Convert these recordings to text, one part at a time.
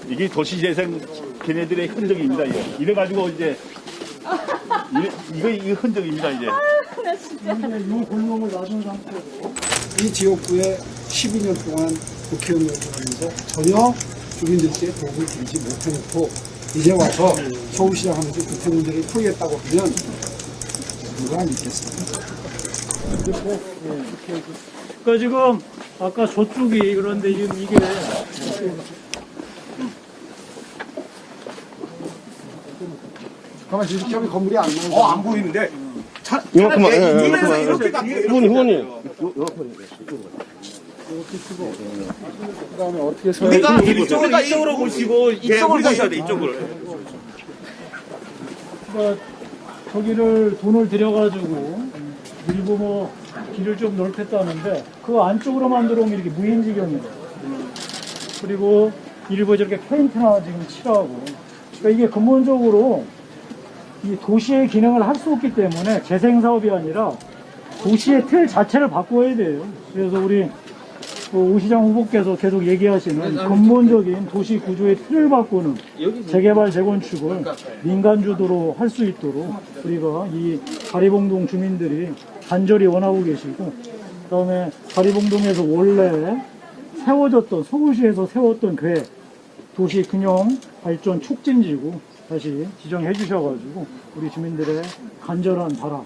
이게 도시재생 걔네들의 흔적입니다. 이래가지고 이제 이거 흔적입니다. 이제. 나 진짜. 이 골목을 놔둔 상태로 이 지역구에 12년 동안 국회의원을 하면서 전혀 주민들께 도움을 드리지 못해놓고 이제 와서 서울시장 하면서 국회 문제를 풀겠다고 하면 누가 믿겠습니까? 그러니까 지금 아까 저쪽이 그런데 지금 이게 가만히 이렇게 하면 건물이 안 나오죠. 안 보이는데. 이만큼만, 눈에서 이렇게 딱. 후보님. 그 다음에 어떻게 서 우리가 이쪽으로 보시고 이쪽을 보셔야 돼. 이쪽을. 그러니까 저기를 돈을 들여가지고 일부 뭐 길을 좀 넓혔다는데 그 안쪽으로 만들어 오면 이렇게 무인지경이에요. 그리고 일부 저렇게 페인트나 지금 칠하고 그러니까 이게 근본적으로 이 도시의 기능을 할 수 없기 때문에 재생 사업이 아니라 도시의 틀 자체를 바꿔야 돼요. 그래서 우리 오 시장 후보께서 계속 얘기하시는 근본적인 도시 구조의 틀을 바꾸는 재개발 재건축을 민간 주도로 할 수 있도록 우리가 이 가리봉동 주민들이 간절히 원하고 계시고, 그다음에 가리봉동에서 원래 세워졌던 서울시에서 세웠던 계획 도시 균형 발전 촉진지구 다시 지정해 주셔가지고 우리 주민들의 간절한 바람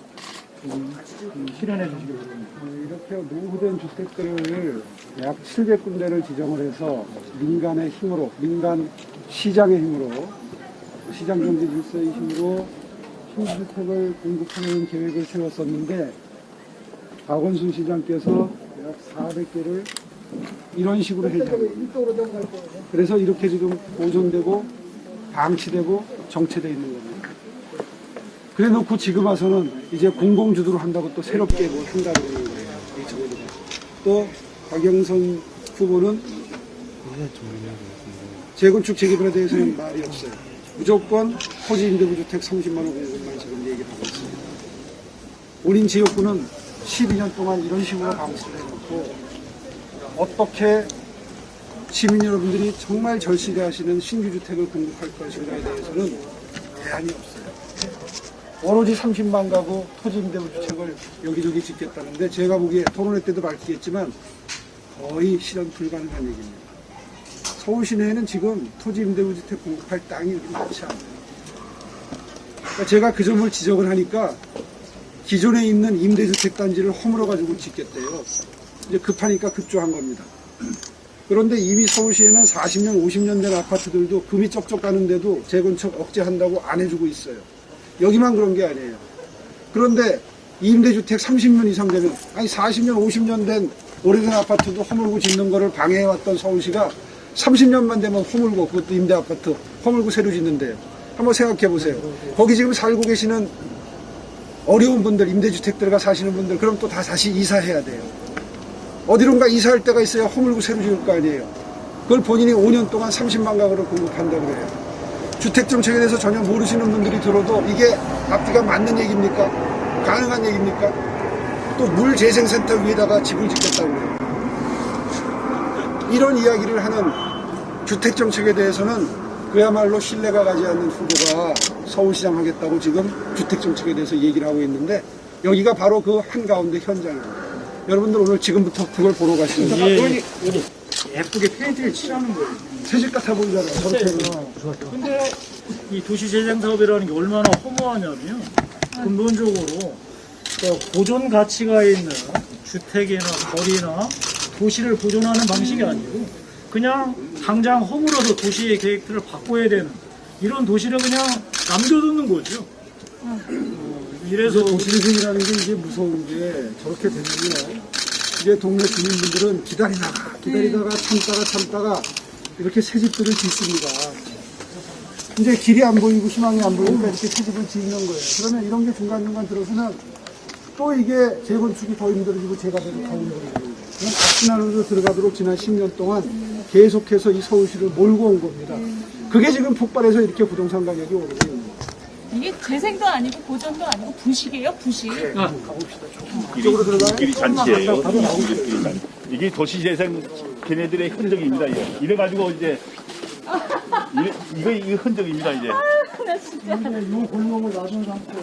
실현해 주시기 바랍니다. 이렇게 노후된 주택들을 약 700군데를 지정을 해서 민간의 힘으로, 민간 시장의 힘으로, 시장 경제 질서의 힘으로 신주택을 공급하는 계획을 세웠었는데 박원순 시장께서 약 400개를 이런 식으로 해제합니다. 그래서 이렇게 지금 보존되고 방치되고 정체되어 있는 겁니다. 그래 놓고 지금 와서는 이제 공공주도로 한다고 또 새롭게 뭐 한다고 그러는 거예요. 또 박영선 후보는 재건축 재개발에 대해서는 말이 없어요. 무조건 토지 임대부주택 30만 원 공급만 지금 얘기를 하고 있습니다. 본인 지역구는 12년 동안 이런 식으로 방치를 해놓고 어떻게 시민 여러분들이 정말 절실해하시는 신규주택을 공급할 것인가에 대해서는 대안이 없어요. 오로지 30만 가구 토지 임대부주택을 여기저기 짓겠다는데 제가 보기에 토론회 때도 밝히겠지만 거의 실현 불가능한 얘기입니다. 서울 시내에는 지금 토지 임대부주택 공급할 땅이 이렇게 많지 않아요. 그러니까 제가 그 점을 지적을 하니까 기존에 있는 임대주택 단지를 허물어 가지고 짓겠대요. 이제 급하니까 급조한 겁니다. 그런데 이미 서울시에는 40년, 50년 된 아파트들도 금이 쩍쩍 가는데도 재건축 억제한다고 안 해주고 있어요. 여기만 그런 게 아니에요. 그런데 임대주택 30년 이상 되면, 아니 40년, 50년 된 오래된 아파트도 허물고 짓는 거를 방해해왔던 서울시가 30년만 되면 허물고, 그것도 임대아파트 허물고 새로 짓는데요. 한번 생각해 보세요. 거기 지금 살고 계시는 어려운 분들, 임대주택 들어가 사시는 분들, 그럼 또 다 다시 이사해야 돼요. 어디론가 이사할 때가 있어야 허물고 새로 지을 거 아니에요. 그걸 본인이 5년 동안 30만 가구를 공급한다고 그래요. 주택정책에 대해서 전혀 모르시는 분들이 들어도 이게 앞뒤가 맞는 얘기입니까? 가능한 얘기입니까? 또 물재생센터 위에다가 집을 짓겠다고 그래요. 이런 이야기를 하는 주택정책에 대해서는 그야말로 신뢰가 가지 않는 후보가 서울시장 하겠다고 지금 주택정책에 대해서 얘기를 하고 있는데 여기가 바로 그 한가운데 현장입니다. 여러분들 오늘 지금부터 그걸 보러 가시는 거예요. 예쁘게 페인트를 칠하는 거예요. 새집 같아 보이잖아요. 저렇게는. 근데 이 도시재생 사업이라는 게 얼마나 허무하냐면 근본적으로 보존 가치가 있는 주택이나 거리나 도시를 보존하는 방식이 아니고 그냥 당장 허물어서 도시의 계획들을 바꿔야 되는 이런 도시를 그냥 남겨두는 거죠. 이래서 도시재생이라는 게 이게 무서운 게 저렇게 되면요. 이제 동네 주민분들은 기다리다가 참다가 이렇게 새집들을 짓습니다. 이제 길이 안 보이고 희망이 안 보이니까 이렇게 새집을 짓는 거예요. 그러면 이런 게 중간중간 들어서는 또 이게 재건축이 더 힘들어지고 재가격이 더 힘들어지는 거예요. 악순환으로 들어가도록 지난 10년 동안 계속해서 이 서울시를 몰고 온 겁니다. 그게 지금 폭발해서 이렇게 부동산 가격이 오르고 있는 거예요. 이게 재생도 아니고 보존도 아니고 부식이에요, 부식. 이쪽으로 들어가요? 길이 잔치예요. 이게 도시재생 걔네들의 흔적입니다. 이래가지고 이제 이거 흔적입니다 이제. 나 진짜. 이제 이 골목을 놔둔 상태로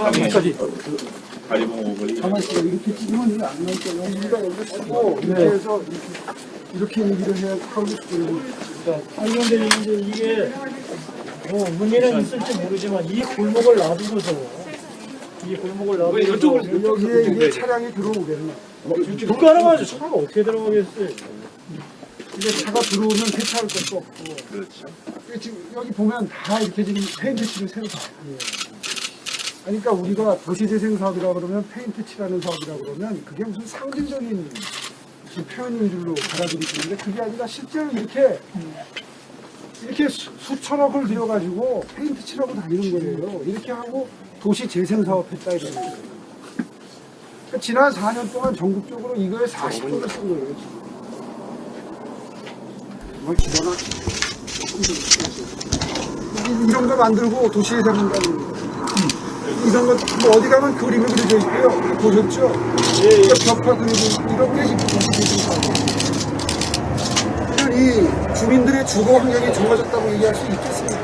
여기까지. 다리봉 가만히 있어. 이렇게 찍으면 이게 안 나니까 여기가 여기 쓰고 이렇게 해서 이렇게 얘기를 해야 하고 싶어요. 아니 근데 이제 이게 의미는 있을지 모르지만 이 골목을 놔두고서 여기에 이게 차량이 들어오겠네. 누가 알아가지고 차가 어떻게 들어가겠어요? 이게 차가 들어오면 세차할 것도 없고. 그렇죠. 이게 지금 여기 보면 다 이렇게 지금 페인트 칠을 새로 다 해요. 그러니까 우리가 도시재생 사업이라 그러면 페인트 칠하는 사업이라 그러면 그게 무슨 상징적인 무슨 표현인 줄로 받아들이시는데 그게 아니라 실제로 이렇게 수천억을 들여가지고 페인트 칠하고 다니는 거예요. 이렇게 하고 도시재생 사업 했다 이러는 거예요. 그러니까 지난 4년 동안 전국적으로 이거에 40조를 쓴 거예요. 지금. 정말 기가 막히죠. 이런 거 만들고 도시에 잡는다는 거. 이런 거, 뭐 어디 가면 그림이 그려져 있고요. 보셨죠? 예. 벽화 그리고 이런 게 지금 도시재생 사업이에요. 이 주민들의 주거 환경이 좋아졌다고 얘기할 수 있겠습니까?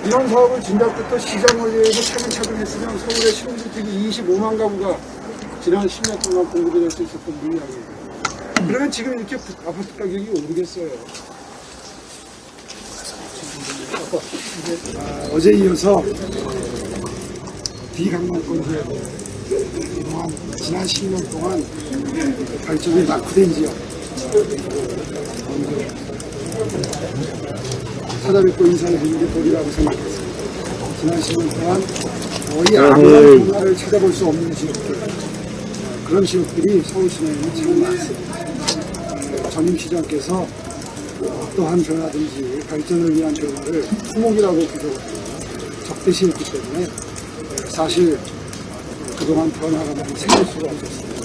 이런 사업을 진작부터 시장 원리에도 차근차근 했으면 서울의 신주택이 25만 가구가 지난 10년 동안 공급이 될 수 있었던 물량이에요. 그러면 지금 이렇게 아파트 가격이 오르겠어요. 어제 이어서 비강남권 지역 그동안 지난 10년 동안 발전이 낙후된 지역 찾아뵙고 인사를 드리는 게 도리라고 생각했습니다. 지난 10년 동안 거의 아무런 변화를 찾아볼 수 없는 지역들 그런 지역들이 서울 시내에는 참 많습니다. 전임 시장께서 어떠한 변화든지 발전을 위한 변화를 토목이라고 부족하고 적대시했기 때문에 사실 그동안 변화가 많이 생길 수가 없었습니다.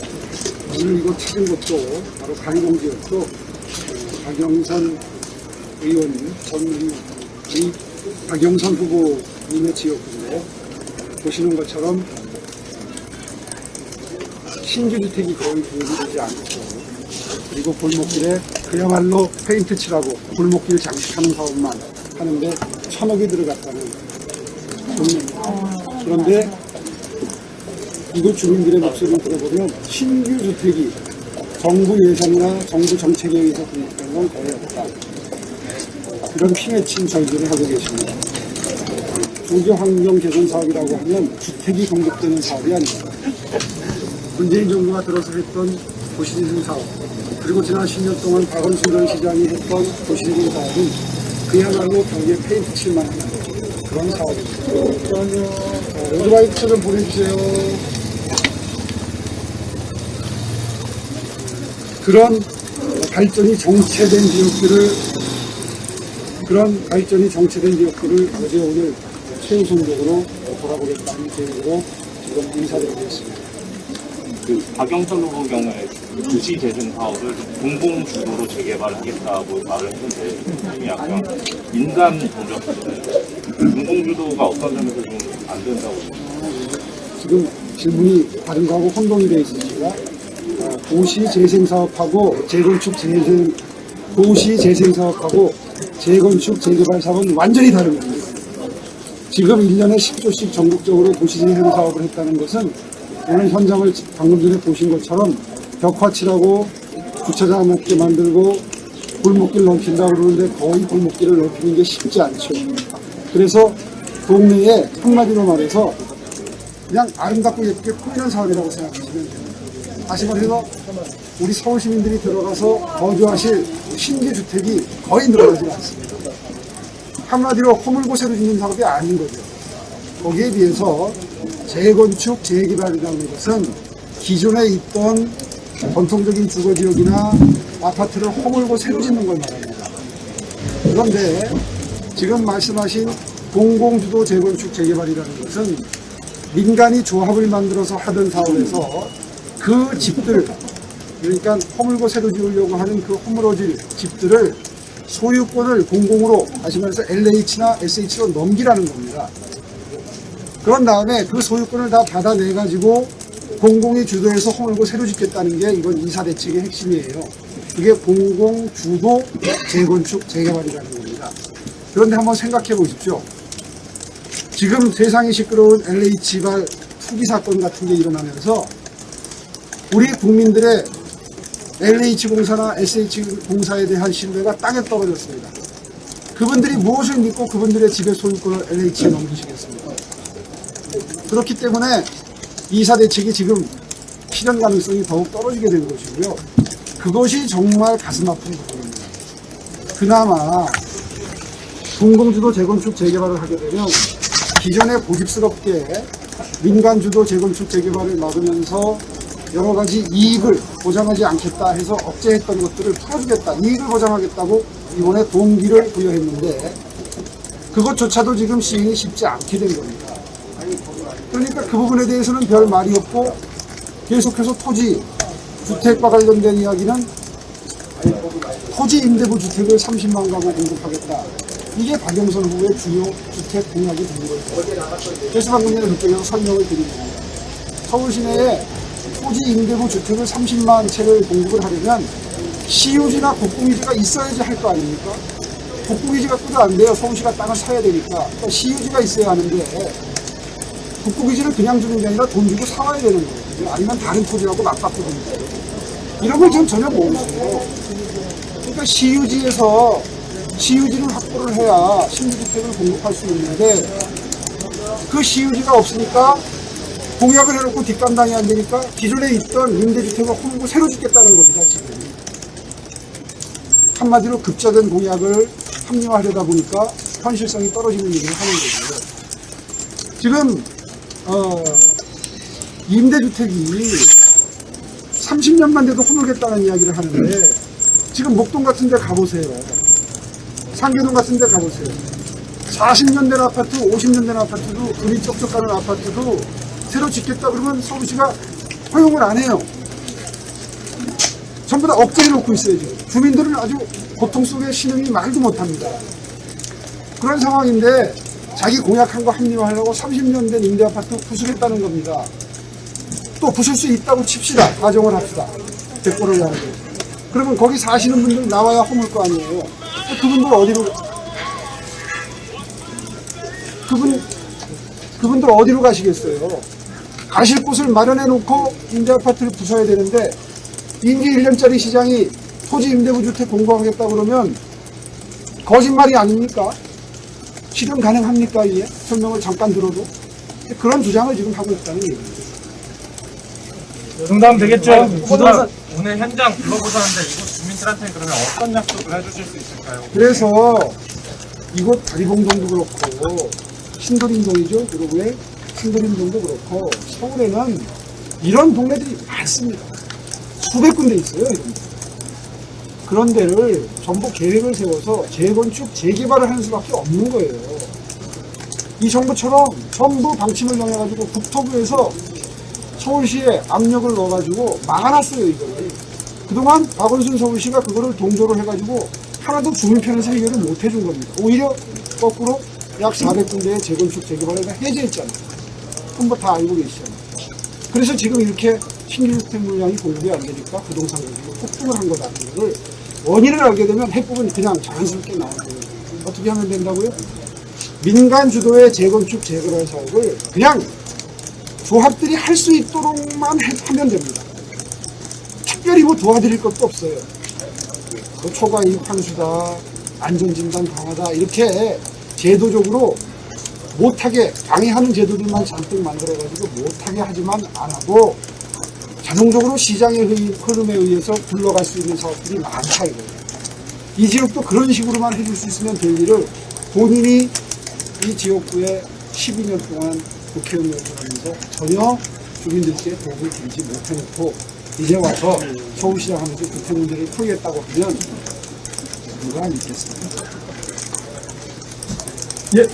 오늘 이곳 찾은 곳도 바로 가리봉지역도 박영선 의원 전 박영선 후보님의 지역인데 보시는 것처럼 신규 주택이 거의 보유되지 않고 그리고 골목길에 그야말로 페인트 칠하고 골목길 장식하는 사업만 하는데 1,000억이 들어갔다는 동네입니다. 그런데 이곳 주민들의 목소리를 들어보면 신규 주택이 정부 예산이나 정부 정책에 의해서 공급된 건 거의 없다. 이런 피맺힌 절들을 하고 계십니다. 조교 환경 개선 사업이라고 하면 주택이 공급되는 사업이 아닙니다. 문재인 정부가 들어서 했던 도시재생 사업 그리고 지난 10년 동안 박원순 전 시장이 했던 도시재생 사업은 그야말로 벽에 페인트 칠만 하는 그런 사업입니다. 오토바이 투표 좀 보내주세요. 그런 발전이 정체된 지역들을 어제 오늘 최우선적으로 돌아보겠다는 계획으로 지금 인사드리겠습니다. 그 박영선 후보 경우에 도시 재생 사업을 공공 주도로 재개발하겠다고 말을 했는데 이미 약간 인간 정적인데 공공 주도가 어떤 점에서 좀 안 된다고 지금 질문이 다른 거하고 혼동이 되어 있으시가 도시 재생 사업하고 도시 재생 사업하고 재건축 재개발 사업은 완전히 다른 겁니다. 지금 1년에 10조씩 전국적으로 도시 재생 사업을 했다는 것은 오늘 현장을 방금 전에 보신 것처럼 벽화칠하고 주차장 높게 만들고 골목길 넓힌다고 그러는데 거의 골목길을 넓히는 게 쉽지 않죠. 그래서 동네에 한마디로 말해서 그냥 아름답고 예쁘게 꾸미는 사업이라고 생각하시면 됩니다. 다시 말해서 우리 서울 시민들이 들어가서 거주하실 신규 주택이 거의 늘어나지 않습니다. 한마디로 허물고 새로 짓는 사업이 아닌 거죠. 거기에 비해서 재건축, 재개발이라는 것은 기존에 있던 전통적인 주거지역이나 아파트를 허물고 새로 짓는 걸 말합니다. 그런데 지금 말씀하신 공공주도 재건축, 재개발이라는 것은 민간이 조합을 만들어서 하던 사업에서 그 집들, 그러니까 허물고 새로 지으려고 하는 그 허물어질 집들을 소유권을 공공으로, 다시 말해서 LH나 SH로 넘기라는 겁니다. 그런 다음에 그 소유권을 다 받아내가지고 공공이 주도해서 허물고 새로 짓겠다는 게 이건 이사대책의 핵심이에요. 그게 공공 주도 재건축 재개발이라는 겁니다. 그런데 한번 생각해 보십시오. 지금 세상이 시끄러운 LH발 투기 사건 같은 게 일어나면서 우리 국민들의 LH공사나 SH공사에 대한 신뢰가 땅에 떨어졌습니다. 그분들이 무엇을 믿고 그분들의 지배 소유권을 LH에 넘기시겠습니까? 그렇기 때문에 이사 대책이 지금 실현 가능성이 더욱 떨어지게 된 것이고요. 그것이 정말 가슴 아픈 부분입니다. 그나마 공공주도 재건축 재개발을 하게 되면 기존에 고집스럽게 민간주도 재건축 재개발을 막으면서 여러 가지 이익을 보장하지 않겠다 해서 억제했던 것들을 풀어주겠다, 이익을 보장하겠다고 이번에 동기를 부여했는데 그것조차도 지금 시행이 쉽지 않게 된 겁니다. 그러니까 그 부분에 대해서는 별 말이 없고 계속해서 토지, 주택과 관련된 이야기는 토지 임대부 주택을 30만 가구 공급하겠다. 이게 박영선 후보의 주요 주택 공약이 되는 거죠. 그래서 방금 전에 그쪽에서 설명을 드린 겁니다. 서울 시내에 토지 임대부 주택을 30만 채를 공급을 하려면 시유지나 국공유지가 있어야지 할 거 아닙니까? 국공유지 갖고도 안 돼요. 서울시가 땅을 사야 되니까. 그러니까 시유지가 있어야 하는데 국공유지를 그냥 주는 게 아니라 돈 주고 사와야 되는 거예요. 아니면 다른 토지하고 맞바꾸는 거예요. 이런 걸 전 전혀 모르세요. 그러니까 시유지에서 시유지를 확보를 해야 신규주택을 공급할 수 있는데 그 시유지가 없으니까 공약을 해놓고 뒷감당이 안 되니까 기존에 있던 임대주택을 헐고 새로 짓겠다는 겁니다. 지금 한마디로 급작은 공약을 합리화하려다 보니까 현실성이 떨어지는 얘기를 하는 거고요. 지금 임대주택이 30년만 돼도 허물겠다는 이야기를 하는데 지금 목동 같은 데 가보세요. 상계동 같은 데 가보세요. 40년 된 아파트, 50년 된 아파트도, 금이 쪽쪽 가는 아파트도 새로 짓겠다 그러면 서울시가 허용을 안 해요. 전부 다 억제해 놓고 있어요, 지금. 주민들은 아주 고통 속에 신음이 말도 못합니다. 그런 상황인데 자기 공약한 거 합리화하려고 30년 된 임대 아파트 부수겠다는 겁니다. 또 부술 수 있다고 칩시다. 가정을 합시다. 대포를 하는 거. 그러면 거기 사시는 분들 나와야 허물 거 아니에요. 그분들 어디로 그분들 어디로 가시겠어요? 가실 곳을 마련해 놓고 임대 아파트를 부숴야 되는데 임기 1년짜리 시장이 토지 임대부 주택 공급하겠다 그러면 거짓말이 아닙니까? 실현 가능합니까? 이게 설명을 잠깐 들어도 그런 주장을 지금 하고 있다는 얘기입니다. 정답 되겠죠? 오늘 현장 둘러보셨는데 이곳 주민들한테 그러면 어떤 약속을 해주실 수 있을까요? 그래서 이곳 다리봉동도 그렇고 신도림동이죠. 그리고 신도림동도 그렇고 서울에는 이런 동네들이 많습니다. 수백 군데 있어요. 이런 데. 그런 데를 전부 계획을 세워서 재건축, 재개발을 하는 수밖에 없는 거예요. 이 정부처럼 전부 방침을 정해가지고 국토부에서 서울시에 압력을 넣어가지고 막아놨어요, 이거를. 그동안 박원순 서울시가 그거를 동조를 해가지고 하나도 주민 편에서 해결을 못 해준 겁니다. 오히려 거꾸로 약 400군데의 재건축, 재개발을 해제했잖아요. 한번 다 알고 계시잖아요. 그래서 지금 이렇게 신규주택 물량이 공급이 안 되니까 부동산 가격이 폭등을 한 거다는 거를 원인을 알게 되면 해법은 그냥 자연스럽게 나오는 거예요. 어떻게 하면 된다고요? 민간 주도의 재건축, 재개발 사업을 그냥 조합들이 할 수 있도록만 하면 됩니다. 특별히 뭐 도와드릴 것도 없어요. 뭐 초과이익 환수다, 안전진단 강화다 이렇게 제도적으로 못하게 방해하는 제도들만 잔뜩 만들어가지고 못하게 하지만 않아도 자동적으로 시장의 흐름에 의해서 굴러갈 수 있는 사업들이 많다 이거예요. 이 지역도 그런 식으로만 해줄 수 있으면 될 일을 본인이 이 지역구에 12년 동안 국회의원을 하면서 전혀 주민들께 도움을 드리지 못해놓고 이제 와서 서울시장 하면서 주택 문제를 풀겠다고 하면 누가 믿겠습니까? 예.